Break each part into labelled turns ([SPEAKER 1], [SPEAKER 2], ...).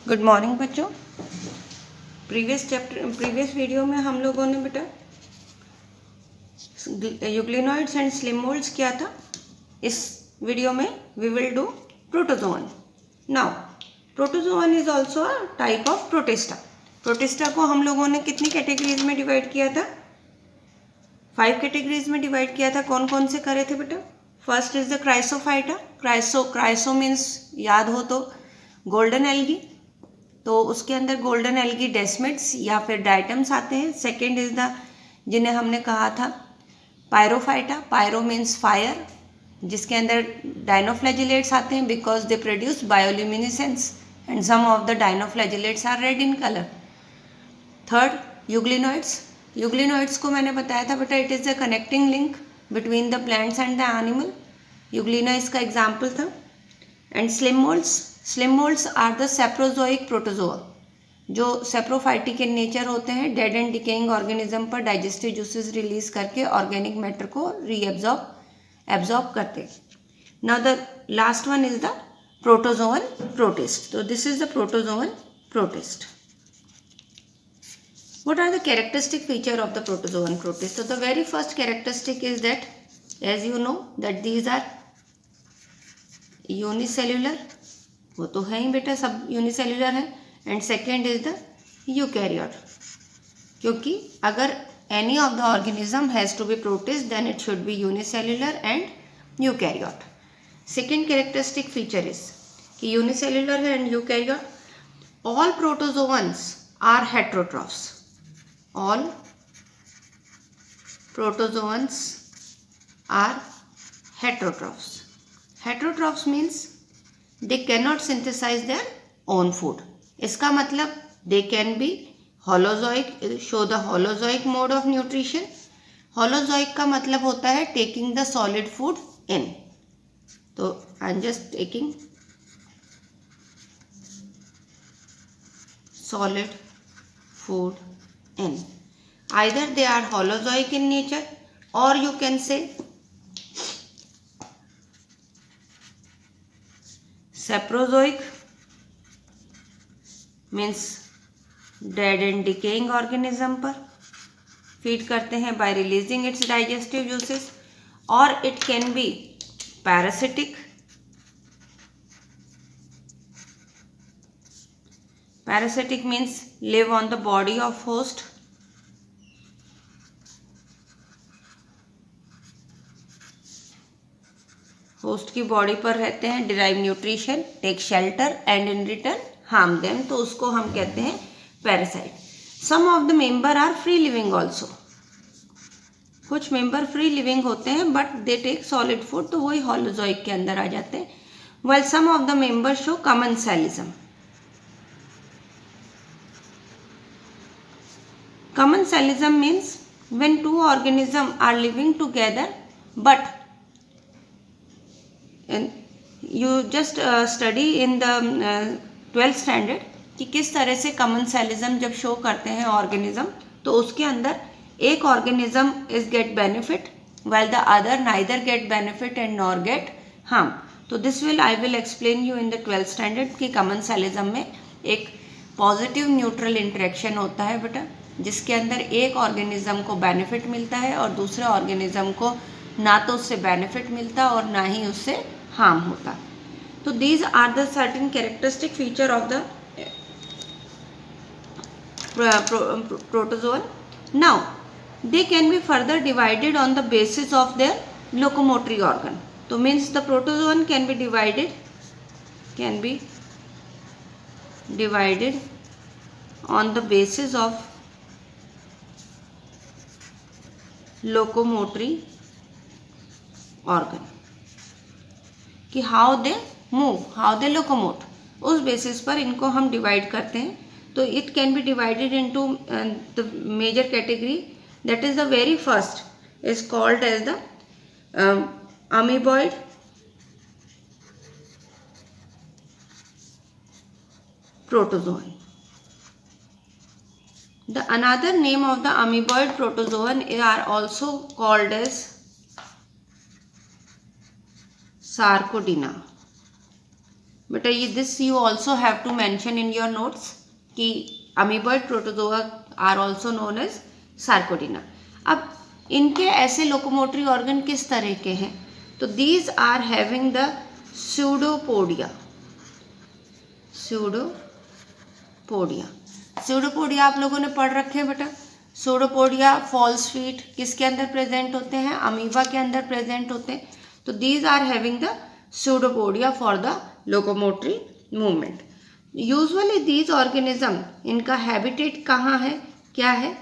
[SPEAKER 1] Good morning बच्चों। Previous video में हम लोगों ने बेटा यूग्लिनोइड्स एंड स्लिम मोल्ड्स किया था। इस वीडियो में we will do protozoan. Now protozoan is also a type of protista. Protista को हम लोगों ने कितनी कैटेगरीज में डिवाइड किया था? 5 कैटेगरीज में डिवाइड किया था। कौन कौन से करे थे बेटा? First is the Chrysophyta. Chryso means याद हो तो गोल्डन एल्गी, तो उसके अंदर गोल्डन एल्गी डेस्मिड्स या फिर डाइटम्स आते हैं। सेकेंड इज द जिन्हें हमने कहा था पायरोफाइटा। पायरो मीन्स फायर, जिसके अंदर डाइनोफ्लैजिलेट्स आते हैं because they produce bioluminescence and some of the dinoflagellates are red in colour. Third euglenoids. Euglenoids को मैंने बताया था बेटा it is the connecting link between the plants and the animal. Euglena इसका एग्जाम्पल था। And slime moulds. Slime moulds are the saprozoic protozoa, जो saprophytic in nature होते हैं। डेड एंड डिकेइंग ऑर्गेनिज्म पर डाइजेस्टिव जूसेस रिलीज करके organic matter को absorb करते हैं। Now the last one is the protozoan protist. तो this is the protozoan protist. What are the characteristic feature of the protozoan protist? So the very first characteristic is that, as you know, that these are unicellular. वो तो है ही बेटा, सब unicellular है। And second is the eukaryote, क्योंकि अगर any of the organism has to be protist then it should be unicellular and eukaryote. Second characteristic feature is कि unicellular है and eukaryote. All protozoans are heterotrophs. All protozoans are heterotrophs. Heterotrophs means they cannot synthesize their own food. इसका मतलब they can be holozoic, show the holozoic mode of nutrition. Holozoic का मतलब होता है taking the solid food in. तो I am just taking solid food in. Either they are holozoic in nature or you can say saprozoic, means dead and decaying organism पर feed करते हैं by releasing its digestive juices, or it can be parasitic. Parasitic means live on the body of host. Host की body पर रहते हैं, derive nutrition, take shelter and in return harm them, तो उसको हम कहते हैं parasite. Some of the member are free living also. कुछ मेंबर फ्री लिविंग होते हैं but they take solid food, तो वही हॉलोजोइक के अंदर आ जाते हैं। Well some of the member show commensalism. Commensalism means when two organisms are living together, but you just study in the 12th standard कि किस तरह से commensalism जब शो करते हैं ऑर्गेनिज्म, तो उसके अंदर एक organism is get benefit while the other neither get benefit and nor get harm. तो this will I will explain you in the 12th standard कि commensalism में एक पॉजिटिव न्यूट्रल इंटरेक्शन होता है बेटा, जिसके अंदर एक ऑर्गेनिज्म को बेनिफिट मिलता है और दूसरे ऑर्गेनिज्म को ना तो उससे बेनिफिट मिलता और ना ही उससे हार्म होता। तो these are the certain characteristic feature of the protozoan. Now they can be further divided on the basis of their locomotory organ. तो means the protozoan can be divided on the basis of locomotory organ कि how they move, how they locomote, उस basis पर इनको हम divide करते हैं। तो it can be divided into the major category, that is the very first is called as the amoeboid protozoan. The another name of the amoeboid protozoan are also called as Sarcodina. बेटा ये this you also have to mention in your notes कि amoeboid protozoa are also known as Sarcodina. अब इनके ऐसे locomotory organ किस तरह के हैं? तो these are having the pseudopodia. Pseudopodia आप लोगों ने पढ़ रखे हैं बेटा। स्यूडोपोडिया फॉल्स फीट किसके अंदर प्रेजेंट होते हैं? अमीबा के अंदर प्रेजेंट होते हैं। तो these are having the pseudopodia for the locomotory movement. Usually these organism, इनका हैबिटेट कहाँ है, क्या है?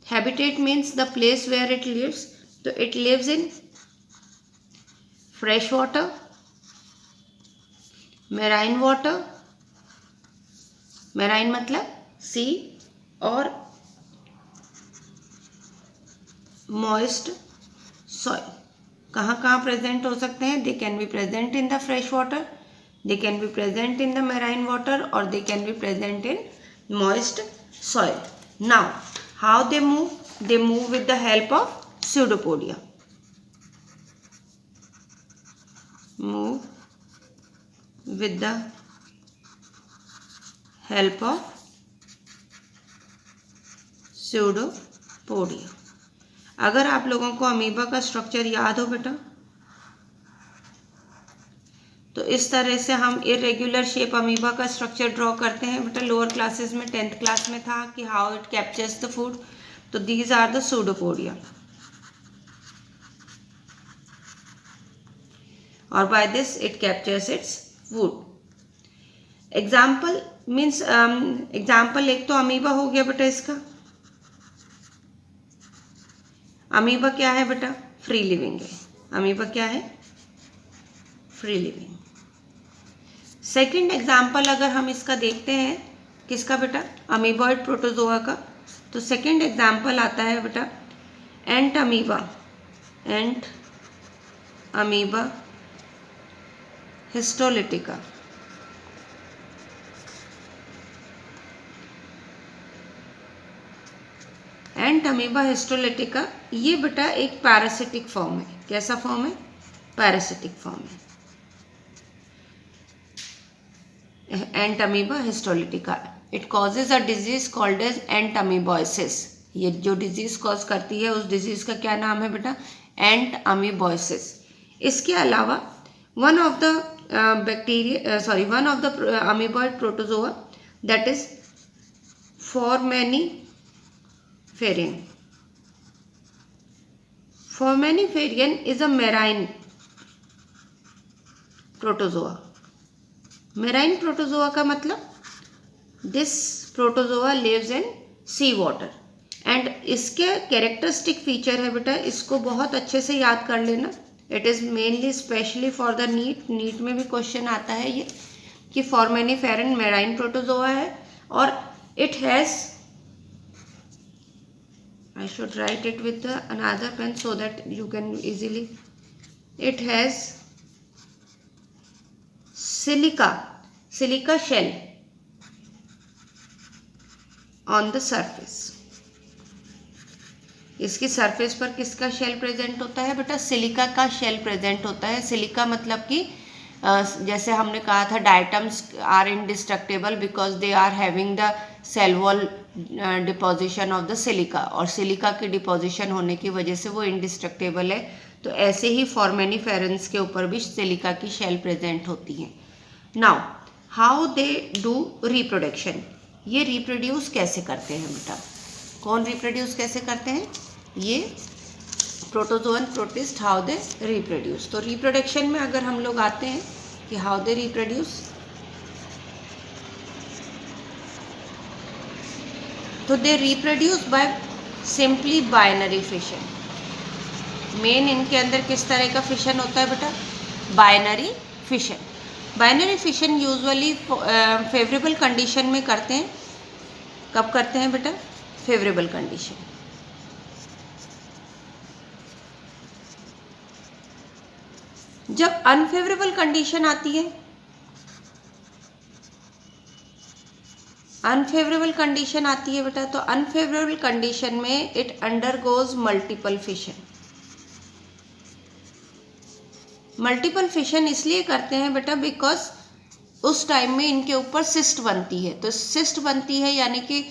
[SPEAKER 1] Habitat means the place where it lives. तो it lives in fresh water, marine water, marine मतलब सी, और मॉइस्ट सॉइल। कहाँ कहाँ प्रेजेंट हो सकते हैं? दे can be present in the fresh water, they can be present in the marine water, or they can be present in moist soil. Now how they move? They move with the help of pseudopodia. Move with the help of pseudopodia. अगर आप लोगों को amoeba का structure याद हो बेटा, तो इस तरह से हम इरेग्युलर शेप अमीबा का स्ट्रक्चर ड्रॉ करते हैं बेटा। लोअर क्लासेस में 10th क्लास में था कि how it captures the food. तो दीज आर द स्यूडोपोडिया, और by this it captures its food. Example means example एक तो अमीबा हो गया बेटा। इसका अमीबा क्या है बेटा? फ्री लिविंग है। अमीबा क्या है? Free living. सेकेंड एग्जाम्पल अगर हम इसका देखते हैं, किसका बेटा? अमीबॉइड प्रोटोजोआ का। तो सेकेंड एग्जाम्पल आता है बेटा एंट अमीबा। एंट अमीबा हिस्टोलिटिका। एंट अमीबा हिस्टोलिटिका ये बेटा एक पैरासिटिक फॉर्म है। कैसा फॉर्म है? पैरासिटिक फॉर्म है। Entamoeba histolytica, it causes a disease called as entamoebiasis. ये जो डिजीज कॉज करती है उस डिजीज का क्या नाम है बेटा? एंट अमीबॉयसिस। इसके अलावा one of the one of the amoeboid protozoa that is foraminiferan. Foraminiferan is a marine protozoa. Marine protozoa का मतलब this protozoa lives in sea water. And इसके कैरेक्टरिस्टिक फीचर है बेटा, इसको बहुत अच्छे से याद कर लेना। It is mainly specially for the NEET में भी क्वेश्चन आता है ये कि फोरमेनिफेरन मेराइन प्रोटोजोआ है, और it has, I should write it with another pen so that you can easily, it has silica shell on the surface. इसकी surface पर किसका शेल प्रेजेंट होता है बेटा? सिलिका का शेल प्रेजेंट होता है। सिलिका मतलब कि जैसे हमने कहा था diatoms are indestructible because they are having the cell wall deposition of the silica, और सिलिका की डिपोजिशन होने की वजह से वो इनडिस्ट्रक्टेबल है। तो ऐसे ही फोरमेनिफेरन्स के ऊपर भी सिलिका की शेल प्रेजेंट होती हैं। Now how they do reproduction, ये रिप्रोड्यूस कैसे करते हैं बेटा? कौन रिप्रोड्यूस कैसे करते हैं? ये protozoan protist, how they reproduce. तो रिप्रोडक्शन में अगर हम लोग आते हैं कि हाउ दे रिप्रोड्यूस, तो they reproduce by simply binary fission. Main इनके अंदर किस तरह का फिशन होता है बेटा? Binary fission. Binary fission usually favourable condition में करते हैं। कब करते हैं बेटा? Favourable condition. जब अनफेवरेबल कंडीशन आती है, अनफेवरेबल कंडीशन आती है बेटा, तो अनफेवरेबल कंडीशन में it undergoes multiple fission. Multiple fission इसलिए करते हैं बेटा बिकॉज उस टाइम में इनके ऊपर सिस्ट बनती है। तो सिस्ट बनती है यानी कि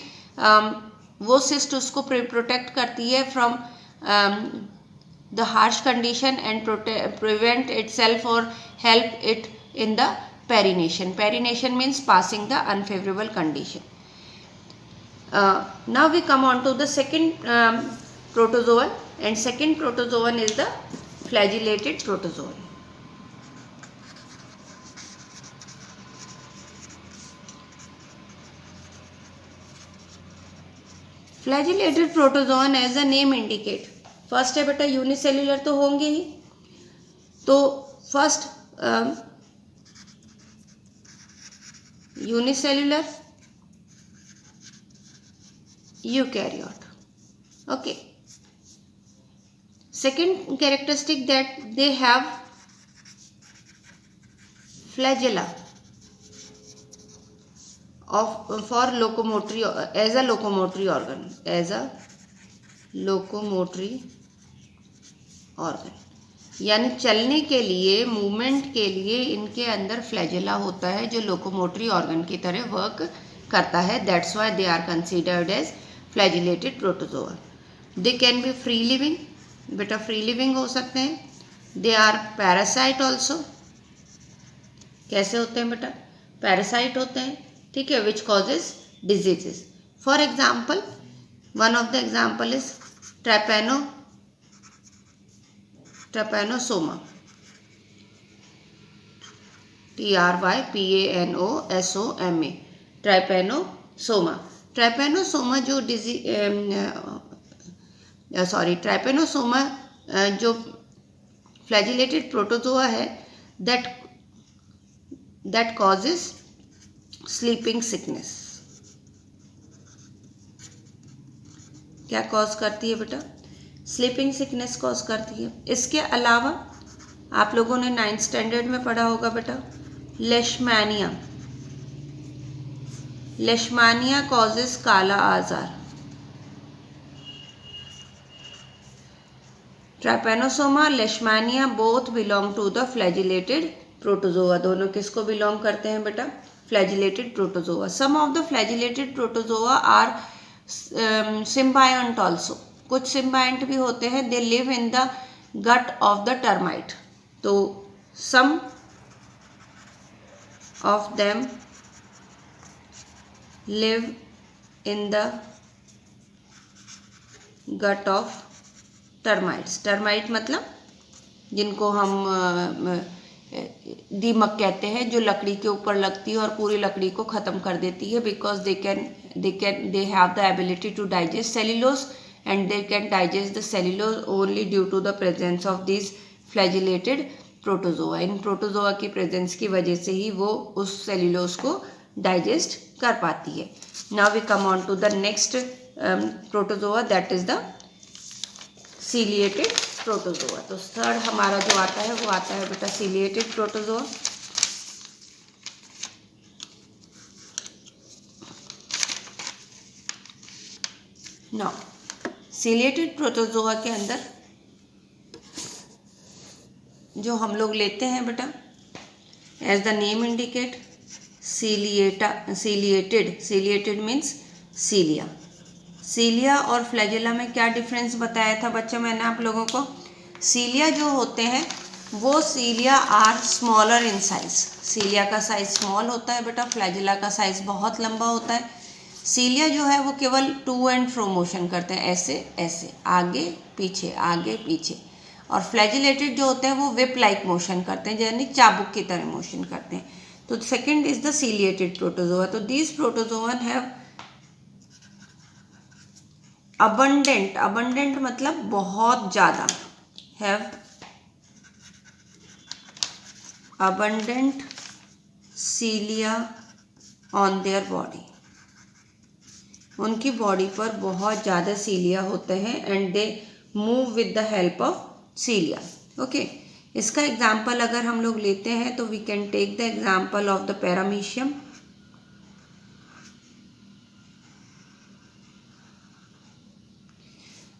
[SPEAKER 1] वो सिस्ट उसको प्रोटेक्ट करती है from the harsh condition and prevent itself or help it in the perination. Perination means passing the unfavorable condition. Now we come on to the second protozoan, and second protozoan is the flagellated protozoan. Flagellated protozoan as the name indicate, first है बेटा unicellular तो होंगे ही। तो first unicellular eukaryote, okay. Second characteristic that they have flagella for locomotory as a locomotory organ, as a locomotory organ, यानी चलने के लिए, movement के लिए इनके अंदर फ्लैजेला होता है जो लोकोमोटरी ऑर्गन की तरह वर्क करता है। That's why they are considered as flagellated protozoa. They can be free living, बेटा फ्री लिविंग हो सकते हैं। दे आर पैरासाइट ऑल्सो, कैसे होते हैं बेटा? पैरासाइट होते हैं, ठीक है, which causes diseases. For example, one of the example is trypanosoma, TRYPANOSOMA, trypanosoma. Trypanosoma जो ट्रैपेनोसोमा जो फ्लैजिलेटेड प्रोटोजोआ है, दैट कॉजेज स्लीपिंग सिकनेस। क्या कॉज करती है बेटा? स्लीपिंग सिकनेस कॉज करती है। इसके अलावा आप लोगों ने 9th स्टैंडर्ड में पढ़ा होगा बेटा लेशमैनिया। लेशमानिया causes kala azar. Trypanosoma, leishmania both belong to the flagellated protozoa. दोनों किसको बिलोंग करते हैं बेटा? Flagellated protozoa. Some of the flagellated protozoa are symbiont also, कुछ सिम्बायंट भी होते हैं। They live in the gut of the termite. तो some of them live in the gut of termites. Termite मतलब जिनको हम दीमक कहते हैं, जो लकड़ी के ऊपर लगती है और पूरी लकड़ी को ख़त्म कर देती है। Because they have the ability to digest cellulose and they can digest the cellulose only due to the presence of these flagellated protozoa. In protozoa की प्रेजेंस की वजह से ही वो उस सेल्यूलोज को डाइजेस्ट कर पाती है। Now we come on to the next protozoa, that is the ciliated protozoa. तो थर्ड हमारा जो आता है वो आता है बेटा ciliated protozoa. Now ciliated protozoa के अंदर जो हम लोग लेते हैं बेटा, as the name indicate, ciliated means cilia. Cilia और फ्लैजेला में क्या डिफरेंस बताया था बच्चे मैंने आप लोगों को? सीलिया जो होते हैं वो सीलिया आर स्मॉलर इन साइज। सीलिया का साइज स्मॉल होता है बेटा, फ्लैजेला का साइज बहुत लंबा होता है। सीलिया जो है वो केवल टू एंड फ्रो मोशन करते हैं, ऐसे ऐसे, आगे पीछे आगे पीछे। और फ्लैजिलेटेड जो होते हैं वो विप लाइक मोशन करते हैं, यानी चाबुक की तरह मोशन करते हैं। तो second is the ciliated protozoa. तो दीज प्रोटोजोआ हैव अबंडेंट मतलब बहुत ज़्यादा, have abundant cilia on their body. उनकी बॉडी पर बहुत ज़्यादा सीलिया होते हैं and they move with the help of cilia. Okay, इसका एग्जाम्पल अगर हम लोग लेते हैं तो we can take the example of the paramecium.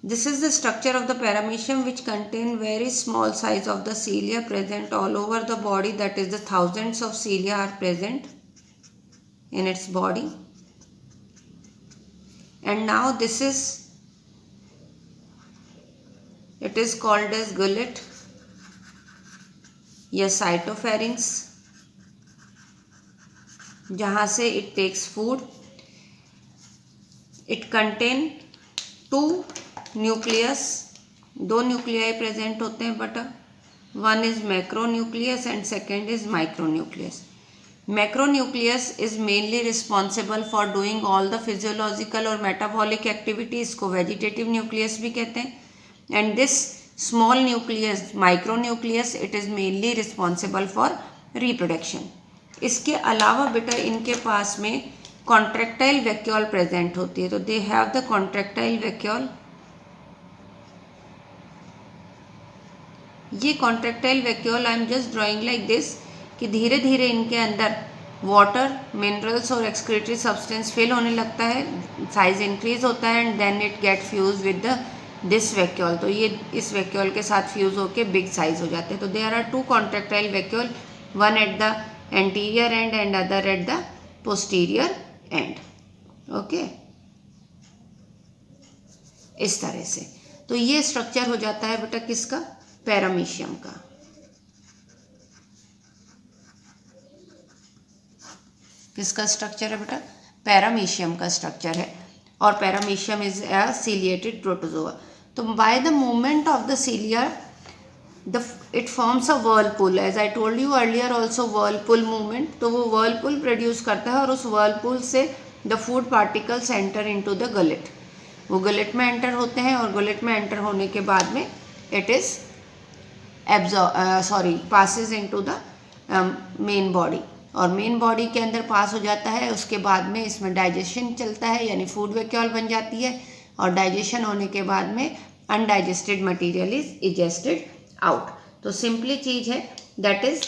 [SPEAKER 1] This is the structure of the paramecium, which contain very small size of the cilia present all over the body. That is, the thousands of cilia are present in its body. And now this is, it is called as gullet या cytopharynx, जहाँ से it takes food. It contain two nucleus, दो nuclei present होते हैं बेटा. One is macronucleus and second is micronucleus. Macronucleus is mainly responsible for doing all the physiological और metabolic activities को vegetative nucleus भी कहते हैं. And this small nucleus micronucleus it is mainly responsible for reproduction. इसके अलावा बेटा इनके पास में कॉन्ट्रेक्टाइल वैक्यूल प्रेजेंट होती है. तो they have the contractile vacuole. ये contractile vacuole I am just drawing like this कि धीरे धीरे इनके अंदर वाटर, मिनरल्स और एक्सक्रीटरी सब्सटेंस फिल होने लगता है, साइज इंक्रीज होता है and then it get fuse with this vacuole. तो ये इस वैक्यूल के साथ फ्यूज होके बिग साइज हो जाते हैं. तो there are two contractile vacuole, one at the anterior end and other at the posterior end. Okay, इस तरह से. तो ये स्ट्रक्चर हो जाता है बेटा किसका, पैरामीशियम का. किसका स्ट्रक्चर है बेटा, पैरामीशियम का स्ट्रक्चर है. और paramecium is a ciliated protozoa. तो by the movement of the cilia it forms a whirlpool. as I told you earlier also whirlpool movement. तो वो whirlpool प्रोड्यूस करता है और उस whirlpool से the food particles enter into the gullet. वो gullet में एंटर होते हैं और गलेट में एंटर होने के बाद में it is passes into the main body. और मेन बॉडी के अंदर पास हो जाता है. उसके बाद में इसमें डाइजेशन चलता है, यानी फूड वैक्यूल बन जाती है. और डाइजेशन होने के बाद में undigested material is egested out. तो सिंपली चीज है that is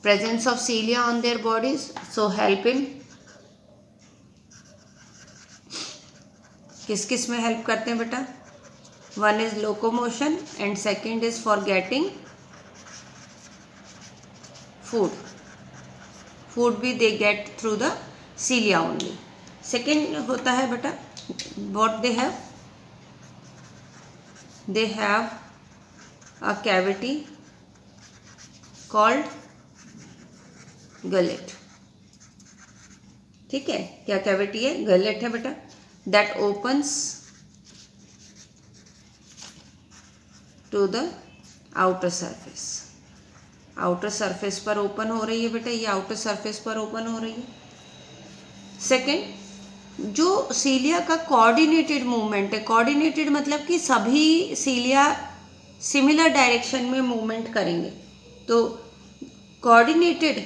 [SPEAKER 1] presence of cilia on their bodies. So help in किस किस में हेल्प करते हैं बेटा, one is locomotion and second is for getting food. Food भी they get through the cilia only. Second होता है बेटा what they have a cavity called gullet. ठीक है, क्या कैविटी है, गलेट है बेटा. that opens to the outer surface. Outer surface पर ओपन हो रही है बेटा, ये आउटर सरफेस पर ओपन हो रही है. सेकेंड, जो सीलिया का कोऑर्डिनेटेड मूवमेंट है, कोऑर्डिनेटेड मतलब कि सभी सीलिया सिमिलर डायरेक्शन में मूवमेंट करेंगे. तो coordinated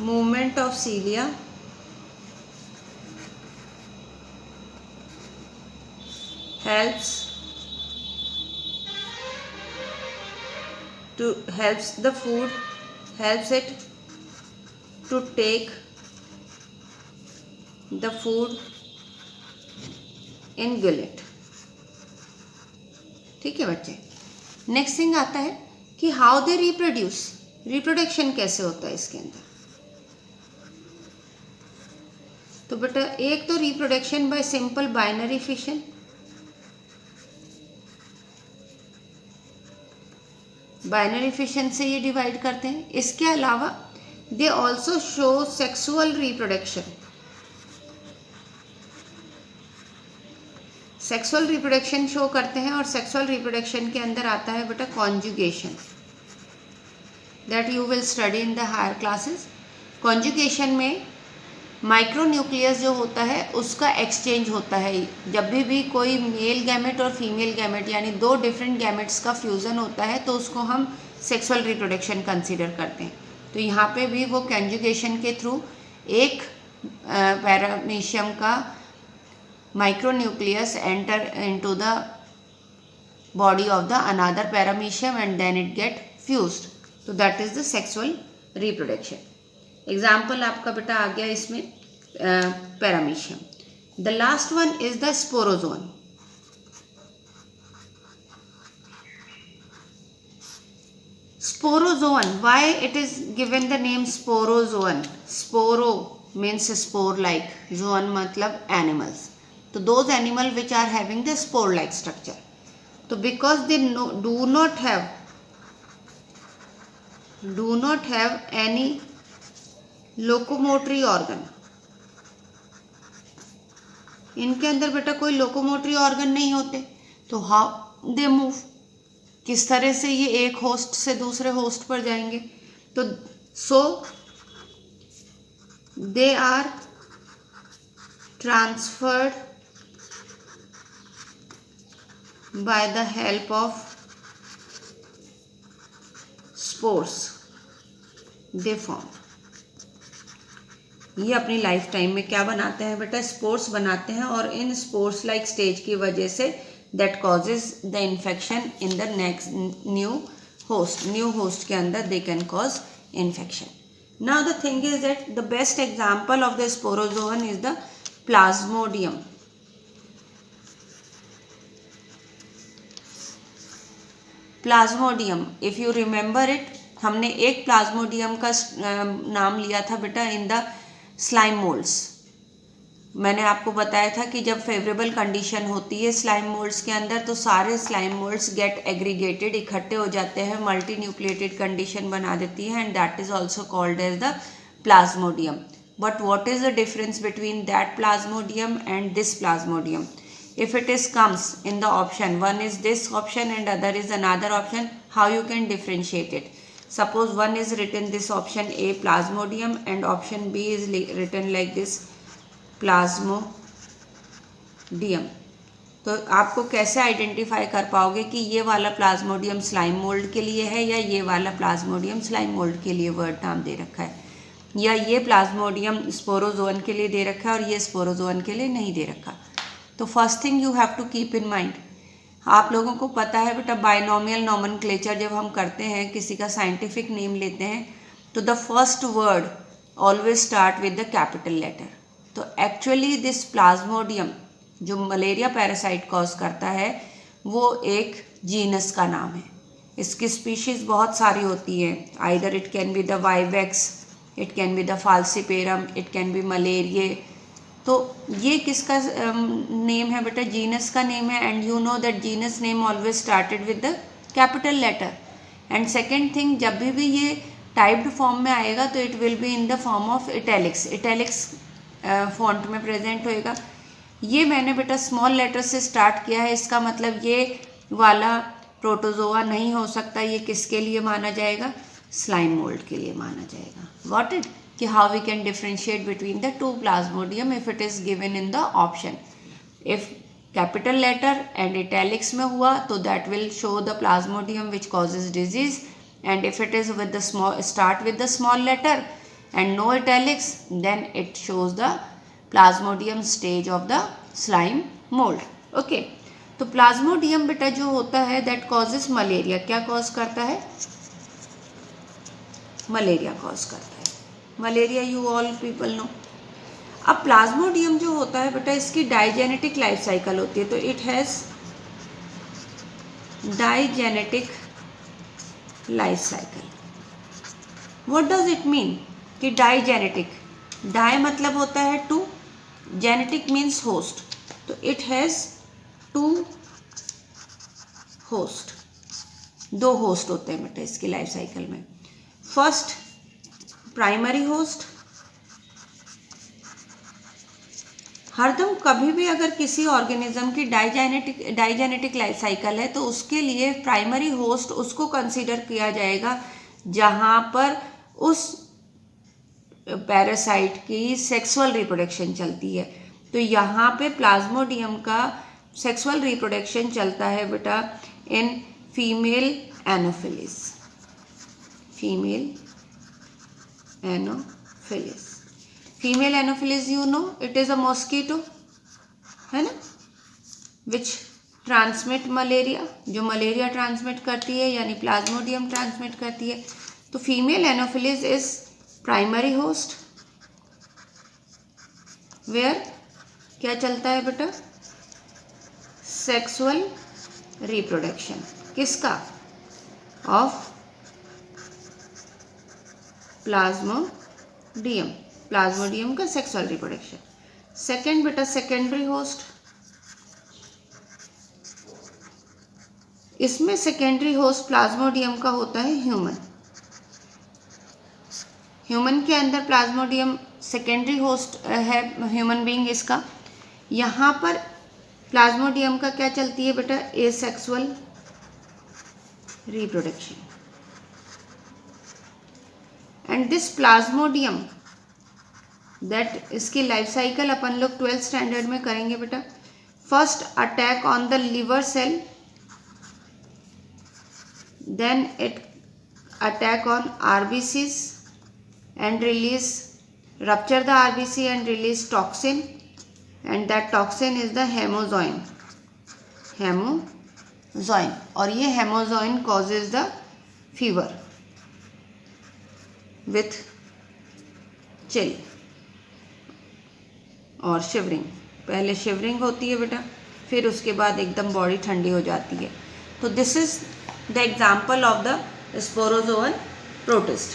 [SPEAKER 1] movement of सीलिया helps it to take the food in gullet. ठीक है बच्चे. नेक्स्ट थिंग आता है कि हाउ दे रिप्रोड्यूस, रिप्रोडक्शन कैसे होता है इसके अंदर. तो बेटा एक तो reproduction by simple binary fission, binary fission से ये डिवाइड करते हैं. इसके अलावा they also show sexual reproduction. Sexual reproduction show करते हैं और सेक्सुअल रिप्रोडक्शन के अंदर आता है बेटा conjugation. That you will study in the higher classes. Conjugation में माइक्रोन्यूक्लियस जो होता है उसका एक्सचेंज होता है. जब भी कोई मेल गैमेट और फीमेल गैमेट यानी दो डिफरेंट गैमेट्स का फ्यूज़न होता है तो उसको हम सेक्सुअल रिप्रोडक्शन कंसीडर करते हैं. तो यहाँ पे भी वो कॉन्जुगेशन के थ्रू एक पैरामीशियम का micronucleus enter into the body of the another paramecium and then it get fused. So that is the sexual reproduction. Example आपका बेटा आ गया इसमें paramecium. The last one is the sporozoan. Sporozoan, why it is given the name sporozoan? Sporo means spore like, zoan matlab animals. So those animals which are having the spore like structure. So because they do not have any locomotory organ, इनके अंदर बेटा कोई locomotory organ नहीं होते, तो how they move, किस तरह से ये एक होस्ट से दूसरे होस्ट पर जाएंगे? तो so they are transferred by the help of spores they form. ये अपनी लाइफ टाइम में क्या बनाते हैं बेटा? स्पोर्स बनाते हैं, और इन स्पोर्स लाइक स्टेज की वजह से that causes the infection in the next new host के अंदर they can cause infection. Now the thing is that the best example of the sporozoan is the plasmodium. Plasmodium, if you remember it, हमने एक Plasmodium का नाम लिया था बेटा in the slime moulds. मैंने आपको बताया था कि जब फेवरेबल कंडीशन होती है स्लाइम मोल्ड्स के अंदर, तो सारे स्लाइम मोल्ड्स गेट एग्रीगेटेड, इकट्ठे हो जाते हैं, मल्टी न्यूक्लिएटेड कंडीशन बना देती है, and that is also called as the plasmodium. But what is the difference between that plasmodium and this plasmodium? If it is comes in the option, one is this option and other is another option, how you can differentiate it? Suppose one is written this option A plasmodium and option B is written like this plasmodium. तो आपको कैसे identify कर पाओगे कि ये वाला Plasmodium slime mould के लिए है या ये वाला प्लाज्मोडियम स्लाइम मोल्ड के लिए वर्ड नाम दे रखा है, या ये प्लाज्मोडियम स्पोरोजोअन के लिए दे रखा है और ये स्पोरोजोअन के लिए नहीं दे रखा? तो first thing you have to keep in mind, आप लोगों को पता है बेटा बाइनोमियल नोमेनक्लेचर जब हम करते हैं, किसी का साइंटिफिक नेम लेते हैं, तो the first word always start with the capital letter. तो एक्चुअली दिस प्लाज्मोडियम जो मलेरिया पैरासाइट कॉज करता है वो एक जीनस का नाम है। इसकी स्पीशीज़ बहुत सारी होती हैं, either it can be the vivax, it can be the falciparum, it can be malariae. तो ये किसका नेम है बेटा? जीनस का नेम है, and you know that genus name always started with the capital letter. And second thing, जब भी ये टाइप्ड फॉर्म में आएगा तो it will be in the form of italics, italics font में प्रेजेंट होएगा। ये मैंने बेटा स्मॉल लेटर से स्टार्ट किया है, इसका मतलब ये वाला प्रोटोजोआ नहीं हो सकता। ये किसके लिए माना जाएगा? स्लाइम मोल्ड के लिए माना जाएगा। Got it? कि how we can differentiate between the two plasmodium if it is given in the option. If capital letter and italics में हुआ तो that will show the plasmodium which causes disease, and if it is with the start with the small letter and no italics, then it shows the plasmodium stage of the slime mold. Okay, तो plasmodium बेटा जो होता है that causes malaria, क्या cause करता है? Malaria cause करता है। Malaria you all people know. अब प्लाज्मोडियम जो होता है बेटा इसकी डाइजेनेटिक लाइफ साइकिल होती है, तो it has digenetic life cycle. What does it mean कि डाइजेनेटिक? डाई मतलब होता है टू, जेनेटिक मीन्स होस्ट, तो इट हैज़ टू होस्ट, दो होस्ट होते हैं बेटा इसकी लाइफ साइकिल में। फर्स्ट प्राइमरी होस्ट, हरदम कभी भी अगर किसी ऑर्गेनिज्म की डाइजेनेटिक लाइफ साइकिल है तो उसके लिए प्राइमरी होस्ट उसको कंसीडर किया जाएगा जहाँ पर उस पैरासाइट की सेक्सुअल रिप्रोडक्शन चलती है। तो यहाँ पे प्लाज्मोडियम का सेक्सुअल रिप्रोडक्शन चलता है बेटा in female anopheles, female anopheles. Female anopheles you know it is a mosquito, है ना, विच ट्रांसमिट मलेरिया, जो मलेरिया ट्रांसमिट करती है यानी प्लाज्मोडियम ट्रांसमिट करती है। तो female anopheles is primary host where क्या चलता है बेटा? Sexual reproduction. किसका? Of plasmodium. प्लाज्मोडियम का सेक्सुअल रिप्रोडक्शन। सेकेंड बेटा सेकेंडरी होस्ट। इसमें सेकेंडरी होस्ट प्लाज्मोडियम का होता है ह्यूमन। ह्यूमन के अंदर प्लाज्मोडियम सेकेंडरी होस्ट है, ह्यूमन बीइंग इसका। यहाँ पर प्लाज्मोडियम का क्या चलती है बेटा? Asexual reproduction. And this plasmodium that, इसकी लाइफ साइकिल अपन लोग 12th स्टैंडर्ड में करेंगे बेटा। First attack on the liver cell, then it attack on RBCs and release, rupture the RBC and release toxin, and that toxin is the hemozoin. Hemozoin, और ये hemozoin causes the fever with chill और shivering. पहले shivering होती है बेटा, फिर उसके बाद एकदम बॉडी ठंडी हो जाती है। तो this is the example of the sporozoan protist.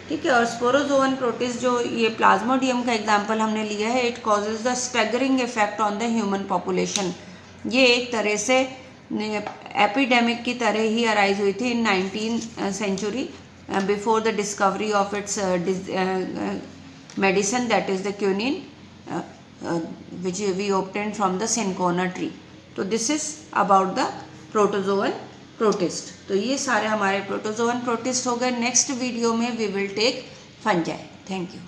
[SPEAKER 1] ठीक है, और स्पोरोजोअन प्रोटिस्ट जो ये प्लाज्मोडियम का एग्जाम्पल हमने लिया है, it causes the staggering effect on the human population. ये एक तरह से एपिडेमिक की तरह ही अराइज हुई थी in 19th century, before the discovery of its medicine, that is the quinine, which we obtained from the cinchona tree. तो this is about the protozoan protist. तो ये सारे हमारे प्रोटोजोअन प्रोटिस्ट हो गए। नेक्स्ट वीडियो में we will take fungi. Thank you.